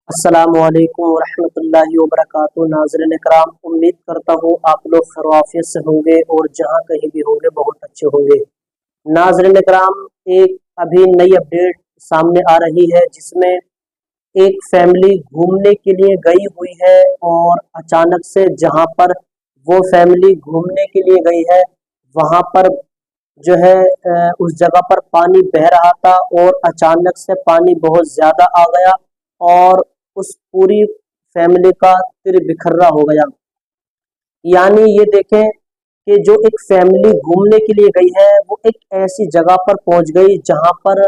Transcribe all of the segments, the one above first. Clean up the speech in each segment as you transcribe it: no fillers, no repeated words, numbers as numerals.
अस्सलामुअलैकुम वरहमतुल्लाहि वबरकातुहू। नाज़रीन इकराम, उम्मीद करता हूँ आप लोग खैरियत से होंगे और जहाँ कहीं भी होंगे बहुत अच्छे होंगे। नाज़रीन इकराम, एक अभी नई अपडेट सामने आ रही है जिसमें एक फैमिली घूमने के लिए गई हुई है और अचानक से जहाँ पर वो फैमिली घूमने के लिए गई है वहाँ पर जो है उस जगह पर पानी बह रहा था और अचानक से पानी बहुत ज़्यादा आ गया और उस पूरी फैमिली का तिर बिखर्रा हो गया। यानी ये देखें कि जो एक फैमिली घूमने के लिए गई है वो एक ऐसी जगह पर पहुंच गई जहां पर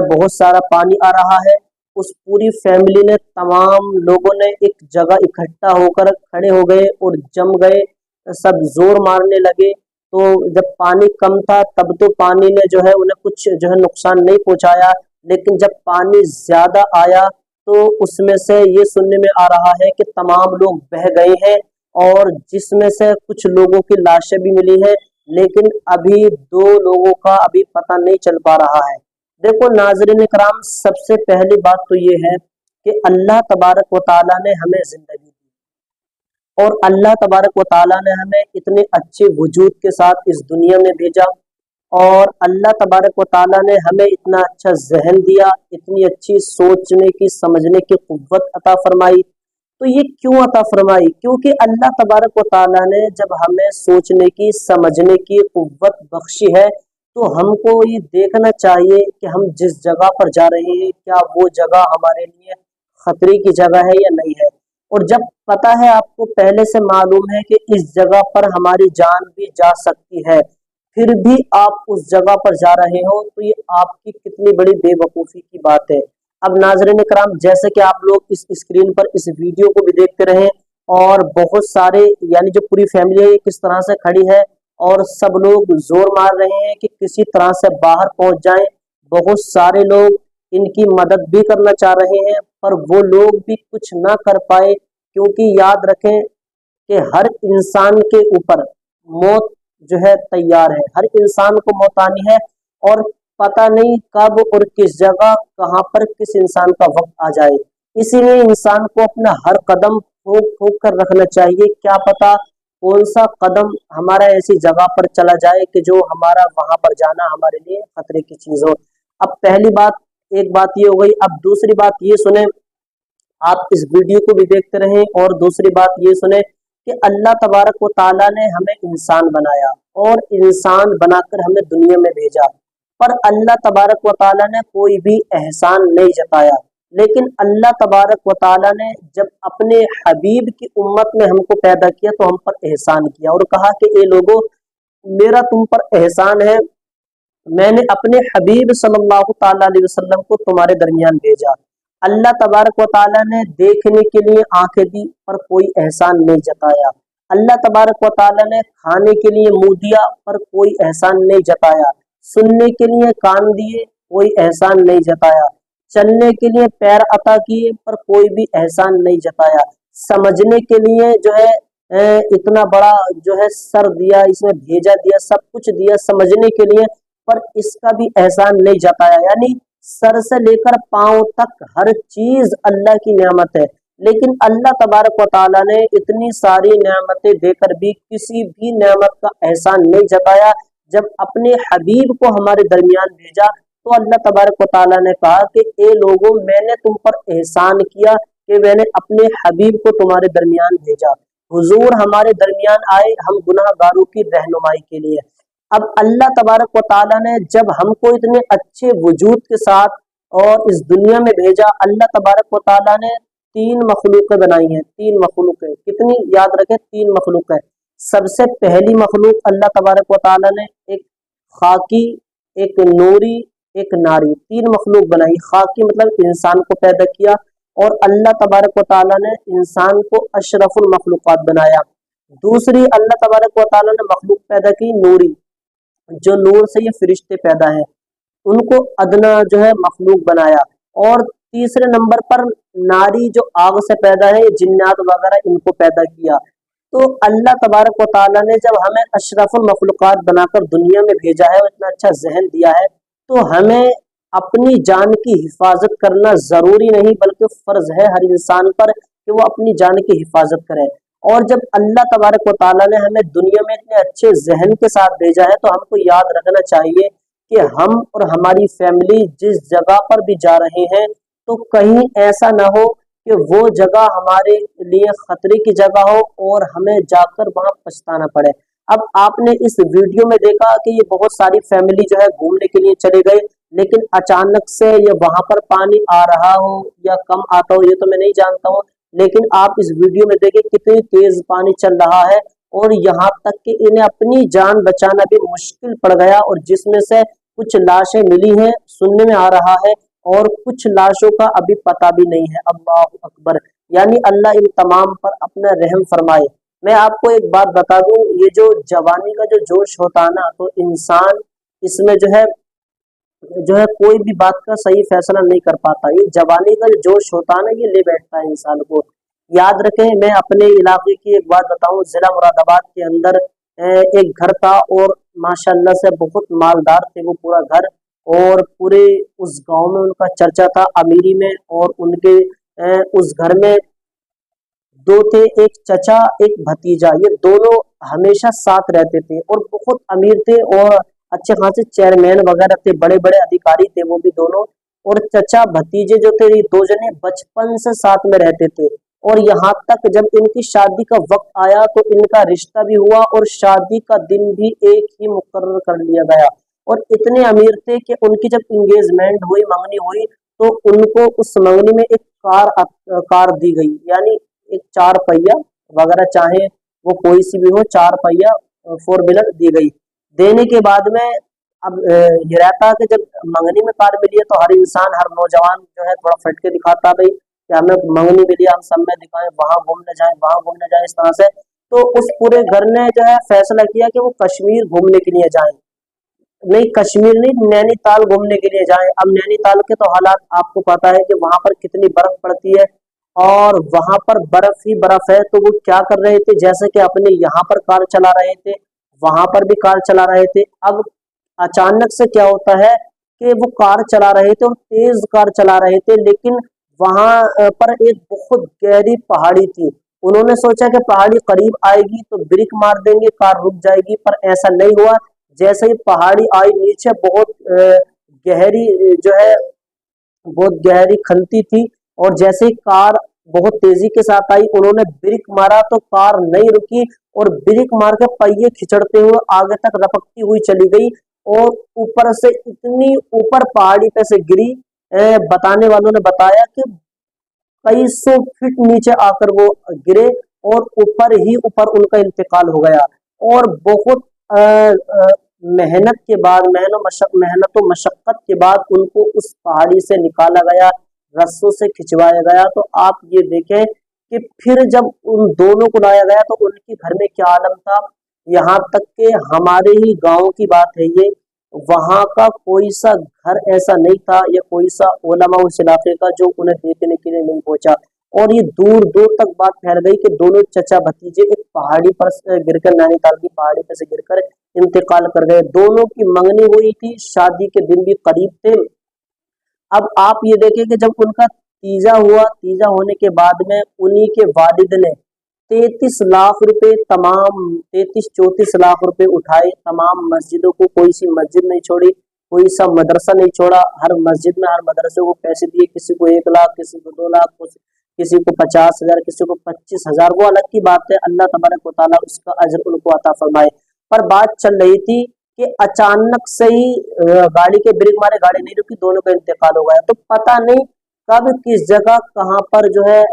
बहुत सारा पानी आ रहा है। उस पूरी फैमिली ने, तमाम लोगों ने एक जगह इकट्ठा होकर खड़े हो गए और जम गए, सब जोर मारने लगे। तो जब पानी कम था तब तो पानी ने जो है उन्हें कुछ जो है नुकसान नहीं पहुंचाया, लेकिन जब पानी ज्यादा आया तो उसमें से ये सुनने में आ रहा है कि तमाम लोग बह गए हैं और जिसमें से कुछ लोगों की लाशें भी मिली है, लेकिन अभी दो लोगों का अभी पता नहीं चल पा रहा है। देखो नाजरीन इकराम, सबसे पहली बात तो ये है कि अल्लाह तबारक व तआला ने हमें जिंदगी दी और अल्लाह तबारक व तआला ने हमें इतने अच्छे वजूद के साथ इस दुनिया में भेजा और अल्लाह तबारक व तआला ने हमें इतना अच्छा जहन दिया, इतनी अच्छी सोचने की, समझने की कुव्वत अता फरमाई। तो ये क्यों अता फरमाई? क्योंकि अल्लाह तबारक व तआला ने जब हमें सोचने की, समझने की कुव्वत बख्शी है तो हमको ये देखना चाहिए कि हम जिस जगह पर जा रहे हैं क्या वो जगह हमारे लिए खतरे की जगह है या नहीं है। और जब पता है, आपको पहले से मालूम है कि इस जगह पर हमारी जान भी जा सकती है, फिर भी आप उस जगह पर जा रहे हो तो ये आपकी कितनी बड़ी बेवकूफ़ी की बात है। अब नाज़रीन इकराम, जैसे कि आप लोग इस स्क्रीन पर इस वीडियो को भी देखते रहे और बहुत सारे, यानी जो पूरी फैमिली है किस तरह से खड़ी है और सब लोग जोर मार रहे हैं कि किसी तरह से बाहर पहुंच जाएं। बहुत सारे लोग इनकी मदद भी करना चाह रहे हैं पर वो लोग भी कुछ ना कर पाए, क्योंकि याद रखें कि हर इंसान के ऊपर मौत जो है तैयार है, हर इंसान को मौत आनी है और पता नहीं कब और किस जगह, कहाँ पर किस इंसान का वक्त आ जाए। इसीलिए इंसान को अपना हर कदम ठोक ठोक कर रखना चाहिए, क्या पता कौन सा कदम हमारा ऐसी जगह पर चला जाए कि जो हमारा वहां पर जाना हमारे लिए खतरे की चीज हो। अब पहली बात, एक बात ये हो गई। अब दूसरी बात ये सुने, आप इस वीडियो को भी देखते रहें और दूसरी बात ये सुने कि अल्लाह तबारक व ताला ने हमें इंसान बनाया और इंसान बनाकर हमें दुनिया में भेजा, पर अल्लाह तबारक व ताला ने कोई भी एहसान नहीं जताया। लेकिन अल्लाह तबारक व ताला ने जब अपने हबीब की उम्मत में हमको पैदा किया तो हम पर एहसान किया और कहा कि ए लोगो, मेरा तुम पर एहसान है, मैंने अपने हबीब सल्लल्लाहु ताला अलैहि वसल्लम को तुम्हारे दरमियान भेजा। अल्लाह तबारक व ताला ने देखने के लिए आंखें दी पर कोई एहसान नहीं जताया। अल्लाह तबारक व ताला ने खाने के लिए मुंह दिया पर कोई एहसान नहीं जताया। सुनने के लिए कान दिए, कोई एहसान नहीं जताया। चलने के लिए पैर अता किए पर कोई भी एहसान नहीं जताया। समझने के लिए जो है इतना बड़ा जो है सर दिया, इसमें भेजा दिया, सब कुछ दिया समझने के लिए, पर इसका भी एहसान नहीं जताया। यानी सर से लेकर पांव तक हर चीज अल्लाह की नेमत है, लेकिन अल्लाह तबारक व ताला ने इतनी सारी नेमतें देकर भी किसी भी नेमत का एहसान नहीं जताया। जब अपने हबीब को हमारे दरमियान भेजा तो अल्लाह तबारक व ताला ने कहा कि ए लोगों, मैंने तुम पर एहसान किया कि मैंने अपने हबीब को तुम्हारे दरमियान भेजा। हुजूर हमारे दरमियान आए हम गुनाहगारों की रहनुमाई के लिए। अब अल्लाह तबारक व ताला ने जब हमको इतने अच्छे वजूद के साथ और इस दुनिया में भेजा, अल्लाह तबारक व ताला ने तीन मखलूकें बनाई हैं। तीन मखलूकें कितनी, याद रखें, तीन मखलूक है। सबसे पहली मखलूक अल्लाह तबारक व ताला ने एक खाकी, एक नूरी, एक नारी, तीन मखलूक बनाई। खाकी मतलब इंसान को पैदा किया और अल्लाह तबारक व ताला ने इंसान को अशरफुल मखलूकात बनाया। दूसरी अल्लाह तबारक व ताला ने मखलूक पैदा की नूरी, जो नूर से ये फरिश्ते पैदा हैं, उनको अदना जो है मखलूक बनाया। और तीसरे नंबर पर नारी, जो आग से पैदा है, जिन्नात वगैरह इनको पैदा किया। तो अल्लाह तबारक व ताला ने जब हमें अशरफुल मखलूकात बनाकर दुनिया में भेजा है और इतना अच्छा जहन दिया है, तो हमें अपनी जान की हिफाजत करना जरूरी नहीं बल्कि फर्ज है हर इंसान पर कि वो अपनी जान की हिफाजत करे। और जब अल्लाह तबारक व तआला ने हमें दुनिया में इतने अच्छे जहन के साथ भेजा है तो हमको याद रखना चाहिए कि हम और हमारी फैमिली जिस जगह पर भी जा रहे हैं तो कहीं ऐसा ना हो कि वो जगह हमारे लिए खतरे की जगह हो और हमें जाकर वहां पछताना पड़े। अब आपने इस वीडियो में देखा कि ये बहुत सारी फैमिली जो है घूमने के लिए चले गए, लेकिन अचानक से ये वहां पर पानी आ रहा हो या कम आता हो ये तो मैं नहीं जानता हूँ, लेकिन आप इस वीडियो में देखें कितनी तेज पानी चल रहा है और यहाँ तक कि इन्हें अपनी जान बचाना भी मुश्किल पड़ गया, और जिसमें से कुछ लाशें मिली हैं सुनने में आ रहा है और कुछ लाशों का अभी पता भी नहीं है। अल्लाह अकबर। यानी अल्लाह इन तमाम पर अपना रहम फरमाए। मैं आपको एक बात बता दूं, ये जो जवानी का जो जोश होता है ना, तो इंसान इसमें जो है कोई भी बात का सही फैसला नहीं कर पाता। ये जवानी का जो जोश होता है ना, ये ले बैठता है इंसान को। याद रखें, मैं अपने इलाके की एक बात बताऊं, जिला मुरादाबाद के अंदर एक घर था और माशाल्लाह से बहुत मालदार थे वो पूरा घर, और पूरे उस गांव में उनका चर्चा था अमीरी में। और उनके उस घर में दो थे, एक चचा एक भतीजा, ये दोनों हमेशा साथ रहते थे और बहुत अमीर थे और अच्छे खासे चेयरमैन वगैरह थे, बड़े बड़े अधिकारी थे वो भी दोनों। और चचा भतीजे जो थे ये दो जने बचपन से साथ में रहते थे, और यहाँ तक जब इनकी शादी का वक्त आया तो इनका रिश्ता भी हुआ और शादी का दिन भी एक ही मुकर्रर कर लिया गया। और इतने अमीर थे कि उनकी जब इंगेजमेंट हुई, मंगनी हुई, तो उनको उस मंगनी में एक कार दी गई, यानी एक चार पहिया वगैरह, चाहे वो कोई सी भी हो, चार पहिया फोर व्हीलर दी गई। देने के बाद में अब ये रहता कि जब मंगनी में कार मिली है तो हर इंसान, हर नौजवान जो है थोड़ा फटके दिखाता भाई कि हमें मंगनी मिली, हम सब में दिखाएं, वहां घूमने जाएं, वहां घूमने जाएं, इस तरह से। तो उस पूरे घर ने जो है फैसला किया कि वो कश्मीर घूमने के लिए जाएं। नहीं, कश्मीर नहीं, नैनीताल घूमने के लिए जाएं। अब नैनीताल के तो हालात आपको पता है कि वहां पर कितनी बर्फ पड़ती है और वहां पर बर्फ ही बर्फ है। तो वो क्या कर रहे थे, जैसे कि अपने यहाँ पर कार चला रहे थे वहां पर भी कार चला रहे थे। अब अचानक से क्या होता है कि वो कार चला रहे थे और तेज कार चला रहे थे, लेकिन वहां पर एक बहुत गहरी पहाड़ी थी। उन्होंने सोचा कि पहाड़ी करीब आएगी तो ब्रेक मार देंगे, कार रुक जाएगी, पर ऐसा नहीं हुआ। जैसे ही पहाड़ी आई नीचे बहुत गहरी जो है बहुत गहरी खनती थी, और जैसे ही कार बहुत तेजी के साथ आई उन्होंने ब्रेक मारा तो कार नहीं रुकी और ब्रेक मार के पहिए खिंचड़ते हुए आगे तक रपकती हुई चली गई और ऊपर से इतनी ऊपर पहाड़ी पे से गिरी। बताने वालों ने बताया कि कई सौ फीट नीचे आकर वो गिरे और ऊपर ही ऊपर उनका इंतकाल हो गया। और बहुत मेहनत के बाद, मेहनत और मशक्कत के बाद उनको उस पहाड़ी से निकाला गया, रस्सों से खिंचवाया गया। तो आप ये देखें कि फिर जब उन दोनों को लाया गया तो उनके घर में क्या आलम था। यहाँ तक कि हमारे ही गांव की बात है ये, वहां का कोई सा घर ऐसा नहीं था या कोई सा ओलमा उस इलाके का जो उन्हें देखने के लिए नहीं पहुंचा। और ये दूर दूर तक बात फैल गई कि दोनों चचा भतीजे एक पहाड़ी पर से गिरकर, नैनीताल की पहाड़ी पर से गिरकर इंतकाल कर गए। दोनों की मंगनी हुई थी, शादी के दिन भी करीब थे। अब आप ये देखें कि जब उनका तीजा हुआ, तीजा होने के बाद में उन्हीं के वालिद ने 33 लाख रुपए, तमाम 33-34 लाख रुपए उठाए, तमाम मस्जिदों को, कोई सी मस्जिद नहीं छोड़ी, कोई सा मदरसा नहीं छोड़ा, हर मस्जिद में, हर मदरसे को पैसे दिए। किसी को 1 लाख, किसी को 2 लाख, किसी को 50,000, किसी को 25,000। वो अलग की बात है, अल्लाह तबारक व तआला उसका अजर उनको अता फरमाए। पर बात चल रही थी कि अचानक से ही गाड़ी के ब्रेक मारे, गाड़ी नहीं रुकी, दोनों का इंतकाल हो गया। तो पता नहीं कब किस जगह कहाँ पर जो है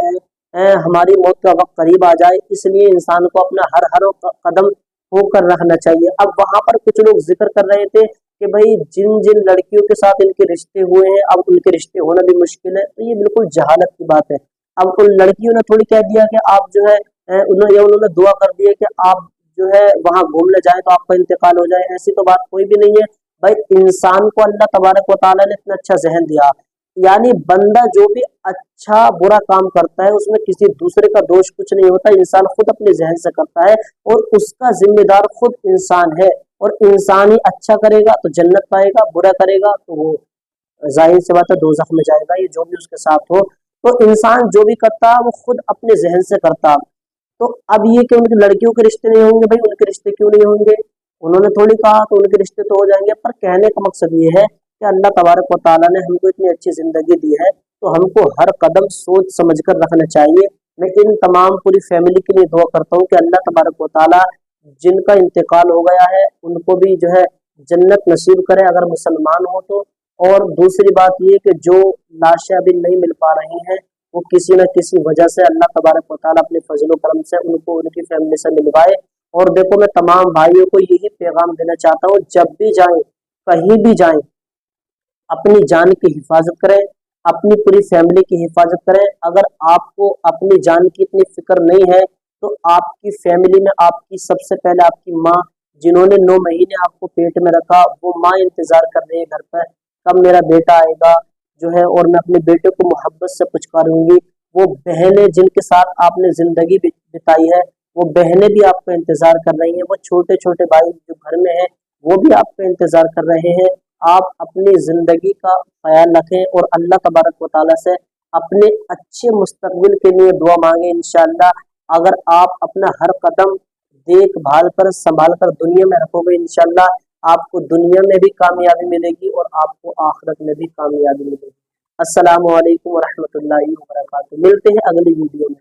हमारी मौत का वक्त करीब आ जाए, इसलिए इंसान को अपना हर हर कदम होकर रखना चाहिए। अब वहां पर कुछ लोग जिक्र कर रहे थे कि भाई जिन जिन लड़कियों के साथ इनके रिश्ते हुए हैं अब उनके रिश्ते होना भी मुश्किल है, तो ये बिल्कुल जहालत की बात है। अब उन लड़कियों ने थोड़ी कह दिया कि आप जो है उन्होंने दुआ कर दी है कि आप जो है वहां घूमने जाए तो आपका इंतकाल हो जाए, ऐसी तो बात कोई भी नहीं है। भाई इंसान को अल्लाह तबारक व तआला ने इतना अच्छा जहन दिया, यानी बंदा जो भी अच्छा बुरा काम करता है उसमें किसी दूसरे का दोष कुछ नहीं होता, इंसान खुद अपने जहन से करता है और उसका जिम्मेदार खुद इंसान है। और इंसान ही अच्छा करेगा तो जन्नत पाएगा, बुरा करेगा तो वो ظاہر सी बात है दोज़ख में जाएगा, ये जो भी उसके साथ हो। तो इंसान जो भी करता वो खुद अपने जहन से करता। तो अब ये कि उनकी लड़कियों के रिश्ते नहीं होंगे, भाई उनके रिश्ते क्यों नहीं होंगे, उन्होंने थोड़ी कहा तो उनके रिश्ते तो हो जाएंगे। पर कहने का मकसद ये है कि अल्लाह तबारक व तआला ने हमको इतनी अच्छी जिंदगी दी है, तो हमको हर कदम सोच समझ कर रखना चाहिए। मैं इन तमाम पूरी फैमिली के लिए दुआ करता हूँ कि अल्लाह तबारक व तआला जिनका इंतकाल हो गया है उनको भी जो है जन्नत नसीब करे अगर मुसलमान हो तो। और दूसरी बात ये कि जो लाशें अभी नहीं मिल पा रही हैं वो किसी न किसी वजह से अल्लाह तबारक व तआला अपने फजल करम से उनको उनकी फैमिली से मिलवाए। और देखो मैं तमाम भाइयों को यही पैगाम देना चाहता हूँ, जब भी जाएं कहीं भी जाएं अपनी जान की हिफाजत करें, अपनी पूरी फैमिली की हिफाजत करें। अगर आपको अपनी जान की इतनी फिक्र नहीं है तो आपकी फैमिली में आपकी सबसे पहले आपकी माँ, जिन्होंने 9 महीने आपको पेट में रखा, वो माँ इंतजार कर रही है घर पर कब मेरा बेटा आएगा जो है और मैं अपने बेटे को मोहब्बत से पुचकारूंगी। वो बहनें जिनके साथ आपने जिंदगी बिताई है वो बहनें भी आपका इंतजार कर रही हैं, वो छोटे छोटे भाई जो घर में हैं वो भी आपका इंतजार कर रहे हैं। आप अपनी जिंदगी का ख्याल रखें और अल्लाह तबारक व तआला से अपने अच्छे मुस्तकबिल के लिए दुआ मांगे। इंशाअल्लाह अगर आप अपना हर कदम देखभाल कर संभाल कर दुनिया में रखोगे, इंशाअल्लाह आपको दुनिया में भी कामयाबी मिलेगी और आपको आखिरत में भी कामयाबी मिलेगी। अस्सलामु अलैकुम व रहमतुल्लाहि व बरकातहू। मिलते हैं अगली वीडियो में।